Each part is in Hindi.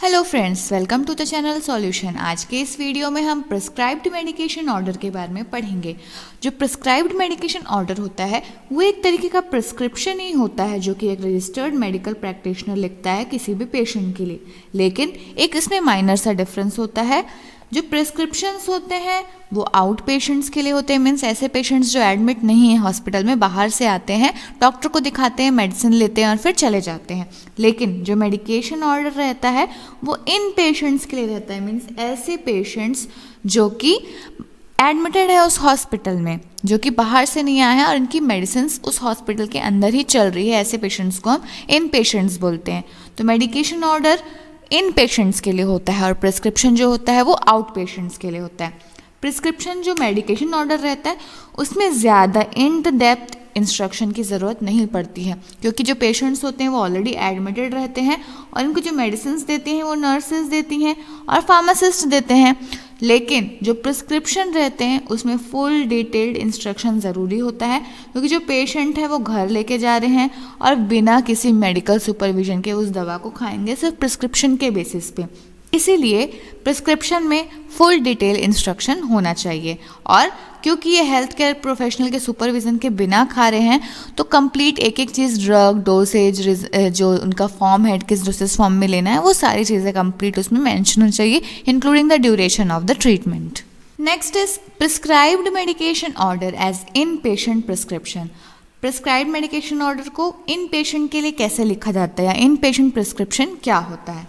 Hello friends, welcome to the channel solution. आज के इस वीडियो में हम प्रिस्क्राइब्ड मेडिकेशन ऑर्डर के बारे में पढ़ेंगे। जो प्रिस्क्राइब्ड मेडिकेशन ऑर्डर होता है वो एक तरीके का प्रिस्क्रिप्शन ही होता है जो कि एक रजिस्टर्ड मेडिकल प्रैक्टिशनर लिखता है किसी भी पेशेंट के लिए। लेकिन एक इसमें माइनर सा डिफरेंस होता है। जो प्रिस्क्रिप्शंस होते हैं वो आउट पेशेंट्स के लिए होते हैं, मीन्स ऐसे पेशेंट्स जो एडमिट नहीं है हॉस्पिटल में, बाहर से आते हैं, डॉक्टर को दिखाते हैं, मेडिसिन लेते हैं और फिर चले जाते हैं। लेकिन जो मेडिकेशन ऑर्डर रहता है वो इन पेशेंट्स के लिए रहता है, मीन्स ऐसे पेशेंट्स जो कि एडमिटेड है उस हॉस्पिटल में, जो कि बाहर से नहीं आए हैं और इनकी मेडिसिन उस हॉस्पिटल के अंदर ही चल रही है। ऐसे पेशेंट्स को हम इन पेशेंट्स बोलते हैं। तो मेडिकेशन ऑर्डर इन पेशेंट्स के लिए होता है और प्रिस्क्रिप्शन जो होता है वो आउट पेशेंट्स के लिए होता है। प्रिस्क्रिप्शन जो मेडिकेशन ऑर्डर रहता है उसमें ज़्यादा इन डेप्थ इंस्ट्रक्शन की ज़रूरत नहीं पड़ती है, क्योंकि जो पेशेंट्स होते हैं वो ऑलरेडी एडमिटेड रहते हैं और इनको जो मेडिसिन देती हैं वो नर्सेज देती हैं और फार्मासिस्ट देते हैं। लेकिन जो प्रिस्क्रिप्शन रहते हैं उसमें फुल डिटेल्ड इंस्ट्रक्शन ज़रूरी होता है, क्योंकि जो पेशेंट है वो घर लेके जा रहे हैं और बिना किसी मेडिकल सुपरविजन के उस दवा को खाएंगे सिर्फ प्रिस्क्रिप्शन के बेसिस पे। इसीलिए प्रिस्क्रिप्शन में फुल डिटेल इंस्ट्रक्शन होना चाहिए। और क्योंकि ये हेल्थ केयर प्रोफेशनल के सुपरविज़न के बिना खा रहे हैं तो कंप्लीट एक एक चीज़, ड्रग डोसेज, जो उनका फॉर्म है किस डोसेज फॉर्म में लेना है, वो सारी चीज़ें कंप्लीट उसमें मेंशन होनी चाहिए, including the duration of the treatment. Next is prescribed medication order as inpatient prescription. Prescribed medication order को इन पेशेंट के लिए कैसे लिखा जाता है या इन पेशेंट प्रिस्क्रिप्शन क्या होता है।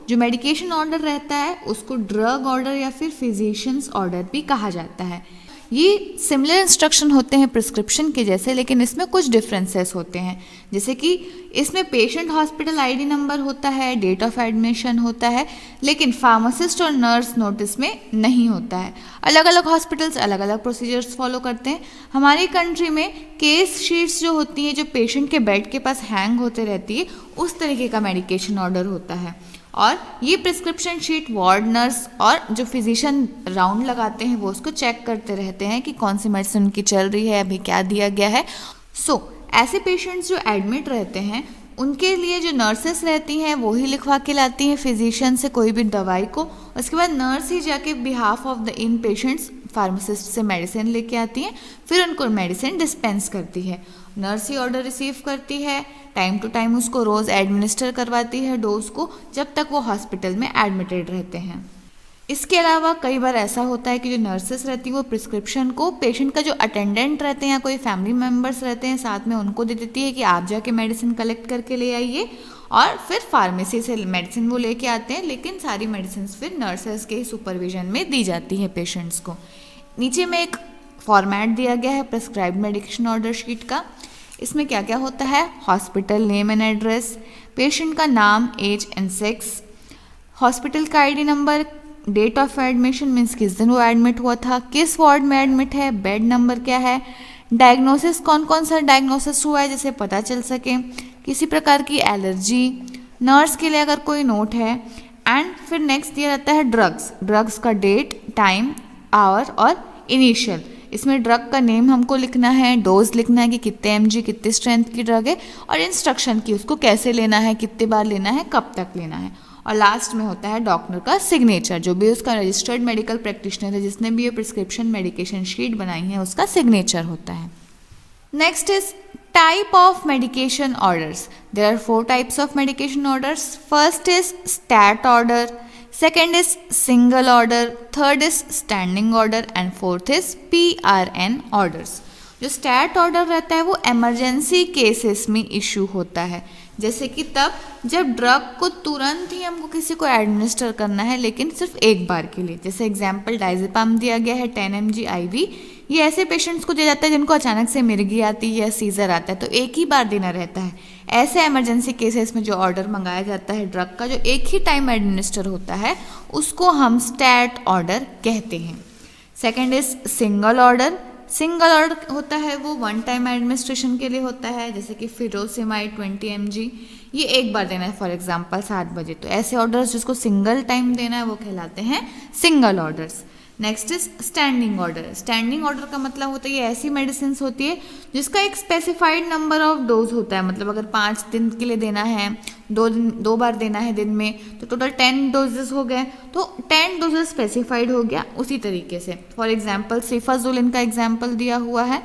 जो मेडिकेशन ऑर्डर रहता है उसको ड्रग ऑर्डर या फिर फिजिशियंस ऑर्डर भी कहा जाता है। ये सिमिलर इंस्ट्रक्शन होते हैं प्रिस्क्रिप्शन के जैसे, लेकिन इसमें कुछ डिफरेंसेस होते हैं। जैसे कि इसमें पेशेंट हॉस्पिटल आईडी नंबर होता है, डेट ऑफ एडमिशन होता है, लेकिन फार्मासिस्ट और नर्स नोटिस में नहीं होता है। अलग अलग हॉस्पिटल्स अलग अलग प्रोसीजर्स फॉलो करते हैं। हमारी कंट्री में केस शीट्स जो होती हैं, जो पेशेंट के बेड के पास हैंग होते रहती है, उस तरीके का मेडिकेशन ऑर्डर होता है। और ये प्रिस्क्रिप्शन शीट वार्ड नर्स और जो फिजिशियन राउंड लगाते हैं वो उसको चेक करते रहते हैं कि कौन सी मेडिसिन उनकी चल रही है, अभी क्या दिया गया है। ऐसे पेशेंट्स जो एडमिट रहते हैं उनके लिए जो नर्सेस रहती हैं वो ही लिखवा के लाती हैं फिजिशियन से कोई भी दवाई को। उसके बाद नर्स ही जाके behalf of the in patients pharmacist से मेडिसिन लेके आती हैं, फिर उनको मेडिसिन डिस्पेंस करती है। नर्स ही ऑर्डर रिसीव करती है, टाइम टू टाइम उसको रोज़ एडमिनिस्टर करवाती है डोज को, जब तक वो हॉस्पिटल में एडमिटेड रहते हैं। इसके अलावा कई बार ऐसा होता है कि जो नर्सेस रहती हैं वो प्रिस्क्रिप्शन को पेशेंट का जो अटेंडेंट रहते हैं या कोई फैमिली मेम्बर्स रहते हैं साथ में, उनको दे देती है कि आप जाके मेडिसिन कलेक्ट करके ले आइए, और फिर फार्मेसी से मेडिसिन वो लेके आते हैं। लेकिन सारी मेडिसिन फिर नर्सेस के सुपरविजन में दी जाती है पेशेंट्स को। नीचे में एक फॉर्मेट दिया गया है प्रिस्क्राइब्ड मेडिकेशन ऑर्डर शीट का। इसमें क्या क्या होता है: hospital name and address, patient का नाम, एज एंड सेक्स, हॉस्पिटल का ID number, date of admission means किस दिन वो एडमिट हुआ था, किस वार्ड में एडमिट है, बेड नंबर क्या है, डायग्नोसिस कौन कौन सा डायग्नोसिस हुआ है जिसे पता चल सके, किसी प्रकार की एलर्जी, नर्स के लिए अगर कोई नोट है, एंड फिर नेक्स्ट दिया रहता है ड्रग्स का डेट, टाइम, आवर और इनिशियल। इसमें ड्रग का नेम हमको लिखना है, डोज लिखना है कि कितने mg कितने स्ट्रेंथ की ड्रग है, और इंस्ट्रक्शन की उसको कैसे लेना है, कितने बार लेना है, कब तक लेना है। और लास्ट में होता है डॉक्टर का सिग्नेचर, जो भी उसका रजिस्टर्ड मेडिकल प्रैक्टिशनर है जिसने भी ये प्रिस्क्रिप्शन मेडिकेशन शीट बनाई है उसका सिग्नेचर होता है। Next is type of medication orders. There are 4 types of medication orders. First is stat order, second is single order, third is standing order and fourth is PRN orders। जो स्टैट ऑर्डर रहता है वो इमरजेंसी केसेस में इशू होता है, जैसे कि तब जब ड्रग को तुरंत ही हमको किसी को एडमिनिस्टर करना है, लेकिन सिर्फ एक बार के लिए। जैसे एग्जांपल डायजेपाम दिया गया है 10 mg IV। ये ऐसे पेशेंट्स को दिया जाता है जिनको अचानक से मिर्गी आती है या सीजर आता है, तो एक ही बार देना रहता है। ऐसे इमरजेंसी केसेस में जो ऑर्डर मंगाया जाता है ड्रग का, जो एक ही टाइम एडमिनिस्टर होता है, उसको हम स्टैट ऑर्डर कहते हैं। Second is single order. Single order होता है वो 1 टाइम एडमिनिस्ट्रेशन के लिए होता है, जैसे कि फिरोसिमाइड 20 mg, ये एक बार देना है, फॉर एग्जांपल 7 बजे। तो ऐसे ऑर्डर्स जिसको सिंगल टाइम देना है वो कहलाते हैं single orders. Next is standing order. Standing order का मतलब होता है ये ऐसी मेडिसिन होती है जिसका एक स्पेसिफाइड नंबर ऑफ डोज होता है, मतलब अगर 5 दिन के लिए देना है, 2 बार देना है दिन में, तो टोटल 10 डोजेस हो गए, तो 10 डोजेस स्पेसिफाइड हो गया उसी तरीके से। फॉर एग्जाम्पल सिफाजोलिन का एग्जाम्पल दिया हुआ है,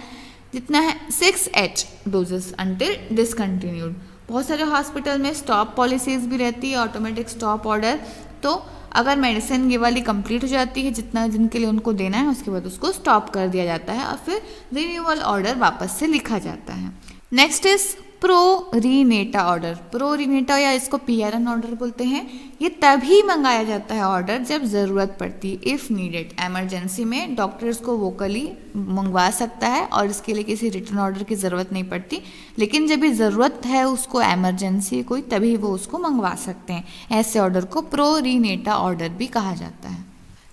जितना है 6H डोजेस अंटिल डिसकंटिन्यूड। बहुत सारे हॉस्पिटल में स्टॉप पॉलिसीज भी रहती है, ऑटोमेटिक स्टॉप ऑर्डर, तो अगर मेडिसिन ये वाली कंप्लीट हो जाती है जितना दिन के लिए उनको देना है, उसके बाद उसको स्टॉप कर दिया जाता है और फिर रिन्यूअल ऑर्डर वापस से लिखा जाता है। Next is pro re nata order. Pro re nata या इसको PRN ऑर्डर बोलते हैं। ये तभी मंगाया जाता है ऑर्डर जब ज़रूरत पड़ती है, इफ़ नीडेड। एमरजेंसी में डॉक्टर इसको वोकली मंगवा सकता है और इसके लिए किसी रिटर्न ऑर्डर की ज़रूरत नहीं पड़ती, लेकिन जब भी ज़रूरत है उसको एमरजेंसी कोई, तभी वो उसको मंगवा सकते हैं। ऐसे ऑर्डर को प्रो रीनेटा ऑर्डर भी कहा जाता है।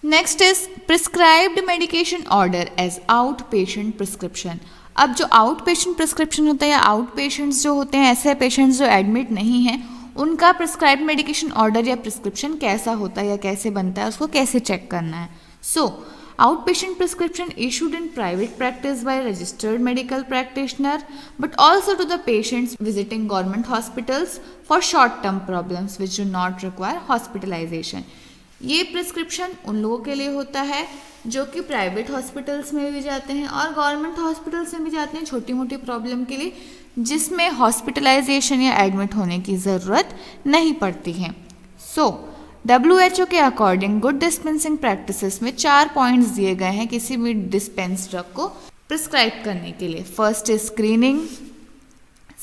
Next is prescribed medication order as outpatient prescription. अब जो आउट पेशेंट प्रिस्क्रिप्शन होता है या आउट पेशेंट्स जो होते हैं, ऐसे पेशेंट्स जो एडमिट नहीं हैं, उनका प्रिस्क्राइब्ड मेडिकेशन ऑर्डर या प्रिस्क्रिप्शन कैसा होता है या कैसे बनता है, उसको कैसे चेक करना है। So out patient prescription issued in private practice by registered medical practitioner but also to the patients visiting government hospitals for short term problems which do not require hospitalization। ये प्रिस्क्रिप्शन उन लोगों के लिए होता है जो कि प्राइवेट हॉस्पिटल्स में भी जाते हैं और गवर्नमेंट हॉस्पिटल्स में भी जाते हैं छोटी मोटी प्रॉब्लम के लिए, जिसमें हॉस्पिटलाइजेशन या एडमिट होने की ज़रूरत नहीं पड़ती है। सो WHO के अकॉर्डिंग गुड डिस्पेंसिंग प्रैक्टिसेस में 4 पॉइंट्स दिए गए हैं किसी भी डिस्पेंस ड्रग को प्रिस्क्राइब करने के लिए। First is screening,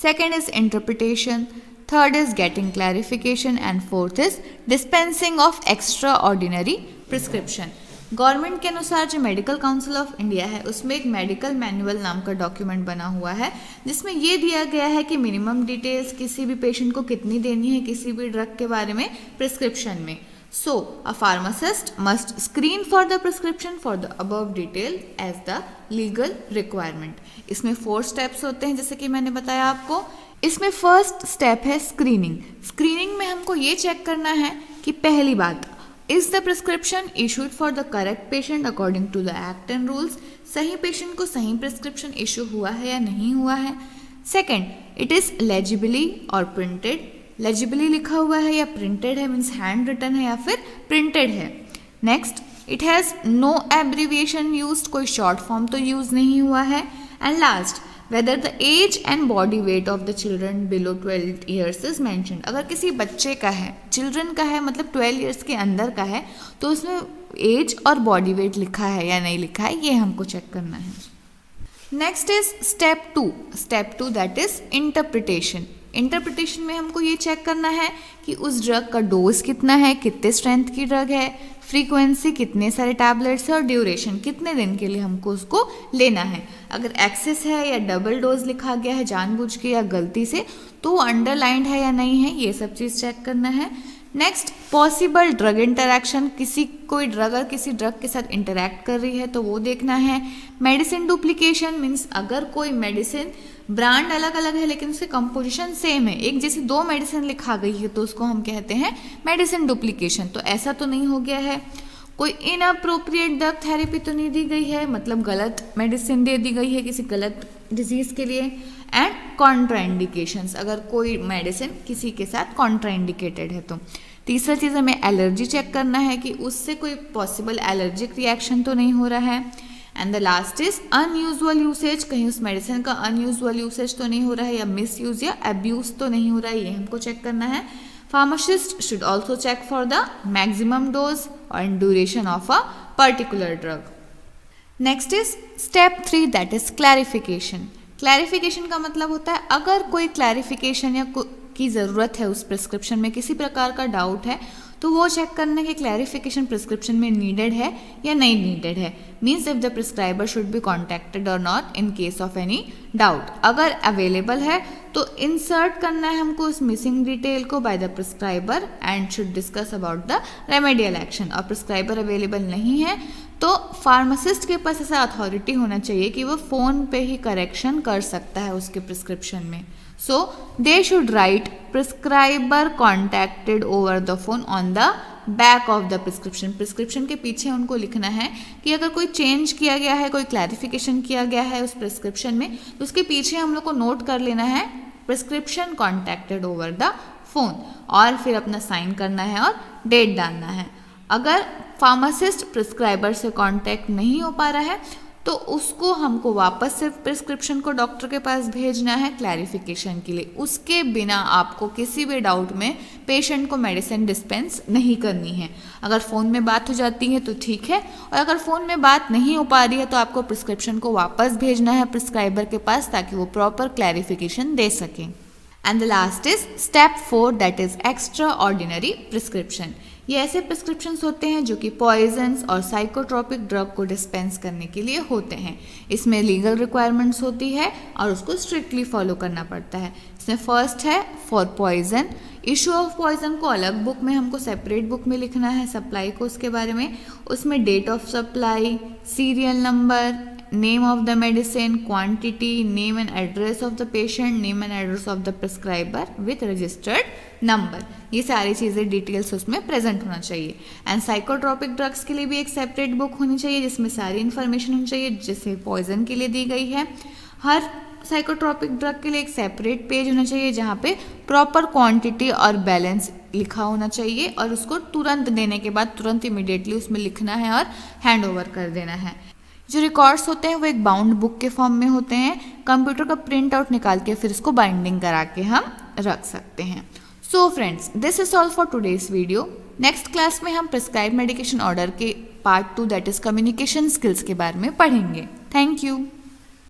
second is interpretation, third is getting clarification and fourth is dispensing of extra ordinary prescription. Government के अनुसार जो मेडिकल काउंसिल ऑफ इंडिया है उसमें एक मेडिकल मैनुअल नाम का डॉक्यूमेंट बना हुआ है, जिसमें ये दिया गया है कि मिनिमम डिटेल्स किसी भी पेशेंट को कितनी देनी है किसी भी ड्रग के बारे में प्रिस्क्रिप्शन में। So a pharmacist must screen for the prescription for the above detail as the legal requirement. इसमें 4 स्टेप्स होते हैं जैसे कि मैंने बताया आपको। इसमें फर्स्ट स्टेप है स्क्रीनिंग। स्क्रीनिंग में हमको ये चेक करना है कि पहली बात, is the prescription issued for the correct patient according to the act and rules. सही पेशेंट को सही प्रिस्क्रिप्शन इशू हुआ है या नहीं हुआ है। सेकेंड, इट इज लेजिबली और प्रिंटेड। लेजिबली लिखा हुआ है या प्रिंटेड है, मीन्स हैंड रिटन है या फिर प्रिंटेड है। Next, it has no abbreviation used, कोई शॉर्ट फॉर्म तो यूज नहीं हुआ है। And last, whether the age and body weight of the children below 12 years is mentioned। अगर किसी बच्चे का है, चिल्ड्रन का है मतलब 12 years के अंदर का है, तो उसमें एज और बॉडी वेट लिखा है या नहीं लिखा है, ये हमको चेक करना है। Next is step 2। Step 2 that is interpretation. Interpretation में हमको ये चेक करना है कि उस ड्रग का डोज कितना है, कितने स्ट्रेंथ की ड्रग है, फ्रीक्वेंसी कितने सारे टैबलेट्स है और ड्यूरेशन कितने दिन के लिए हमको उसको लेना है। अगर एक्सेस है या डबल डोज लिखा गया है जानबूझ के या गलती से, तो अंडरलाइंड है या नहीं है, ये सब चीज़ चेक करना है। नेक्स्ट, पॉसिबल ड्रग इंटरैक्शन, कोई ड्रग अगर किसी ड्रग के साथ इंटरैक्ट कर रही है तो वो देखना है। मेडिसिन डुप्लीकेशन मीन्स अगर कोई मेडिसिन ब्रांड अलग अलग है लेकिन उसकी कंपोजिशन सेम है, एक जैसे 2 मेडिसिन लिखा गई है तो उसको हम कहते हैं मेडिसिन डुप्लीकेशन। तो ऐसा तो नहीं हो गया है। कोई इनअप्रोप्रिएट ड्रग थेरेपी तो नहीं दी गई है, मतलब गलत मेडिसिन दे दी गई है किसी गलत डिजीज़ के लिए। एंड कॉन्ट्राइंडिकेशंस, अगर कोई मेडिसिन किसी के साथ कॉन्ट्राइंडिकेटेड है तो। तीसरा चीज़ हमें एलर्जी चेक करना है कि उससे कोई पॉसिबल एलर्जिक रिएक्शन तो नहीं हो रहा है। And the last is unusual usage, कहीं उस मेडिसिन का अनयूजुअल यूसेज तो नहीं हो रहा है या मिस यूज या अब्यूज तो नहीं हो रहा है, ये हमको चेक करना है। Pharmacist should also check for the maximum dose and duration of a particular drug। Next is step 3 that is clarification। Clarification का मतलब होता है अगर कोई क्लैरिफिकेशन या की ज़रूरत है उस प्रिस्क्रिप्शन में, किसी प्रकार का डाउट है, तो वो चेक करना कि क्लैरिफिकेशन प्रिस्क्रिप्शन में नीडेड है या नहीं नीडेड है। Means if the prescriber should be contacted और not in case of any doubt. अगर अवेलेबल है तो इंसर्ट करना है हमको उस मिसिंग डिटेल को by the prescriber and should discuss about the remedial action. और प्रिस्क्राइबर अवेलेबल नहीं है तो फार्मासिस्ट के पास ऐसा अथॉरिटी होना चाहिए कि वो फ़ोन पे ही करेक्शन कर सकता है उसके प्रिस्क्रिप्शन में। So they should write prescriber contacted over the phone on the back of the prescription. Prescription के पीछे उनको लिखना है कि अगर कोई चेंज किया गया है, कोई क्लैरिफिकेशन किया गया है उस प्रिस्क्रिप्शन में, तो उसके पीछे हम लोग को नोट कर लेना है prescription contacted over the phone, और फिर अपना साइन करना है और डेट डालना है। अगर फार्मासिस्ट प्रिस्क्राइबर से कांटेक्ट नहीं हो पा रहा है तो उसको हमको वापस से प्रिस्क्रिप्शन को डॉक्टर के पास भेजना है क्लैरिफिकेशन के लिए। उसके बिना आपको किसी भी डाउट में पेशेंट को मेडिसिन डिस्पेंस नहीं करनी है। अगर फ़ोन में बात हो जाती है तो ठीक है, और अगर फ़ोन में बात नहीं हो पा रही है तो आपको प्रिस्क्रिप्शन को वापस भेजना है प्रिस्क्राइबर के पास ताकि वो प्रॉपर क्लैरिफिकेशन दे सकें। And the last is step 4, that is extra ordinary prescription. ये ऐसे प्रिस्क्रिप्शंस होते हैं जो कि पॉइजन्स और साइकोट्रोपिक ड्रग को डिस्पेंस करने के लिए होते हैं। इसमें लीगल रिक्वायरमेंट्स होती है और उसको स्ट्रिक्टली फॉलो करना पड़ता है। इसमें फर्स्ट है for poison, issue of poison को अलग बुक में हमको सेपरेट बुक में लिखना है, सप्लाई को उसके बारे में, उसमें date of supply, serial number, name of the medicine, quantity, name and address of the patient, name and address of the prescriber with registered number. ये सारी चीज़ें डिटेल्स उसमें प्रेजेंट होना चाहिए। एंड साइकोट्रोपिक ड्रग्स के लिए भी एक सेपरेट बुक होनी चाहिए जिसमें सारी इन्फॉर्मेशन होनी चाहिए जैसे पॉइजन के लिए दी गई है। हर साइकोट्रोपिक ड्रग के लिए एक सेपरेट पेज होना चाहिए जहाँ पे प्रॉपर क्वांटिटी और बैलेंस लिखा होना चाहिए, और उसको तुरंत देने के बाद तुरंत इमिडिएटली उसमें लिखना है और हैंड ओवर कर देना है। जो रिकॉर्ड्स होते हैं वो एक बाउंड बुक के फॉर्म में होते हैं। कंप्यूटर का प्रिंट आउट निकाल के फिर इसको बाइंडिंग करा के हम रख सकते हैं। So friends, this is all for today's video. Next class में हम प्रिस्क्राइब मेडिकेशन ऑर्डर के part 2 that is communication skills के बारे में पढ़ेंगे। Thank you.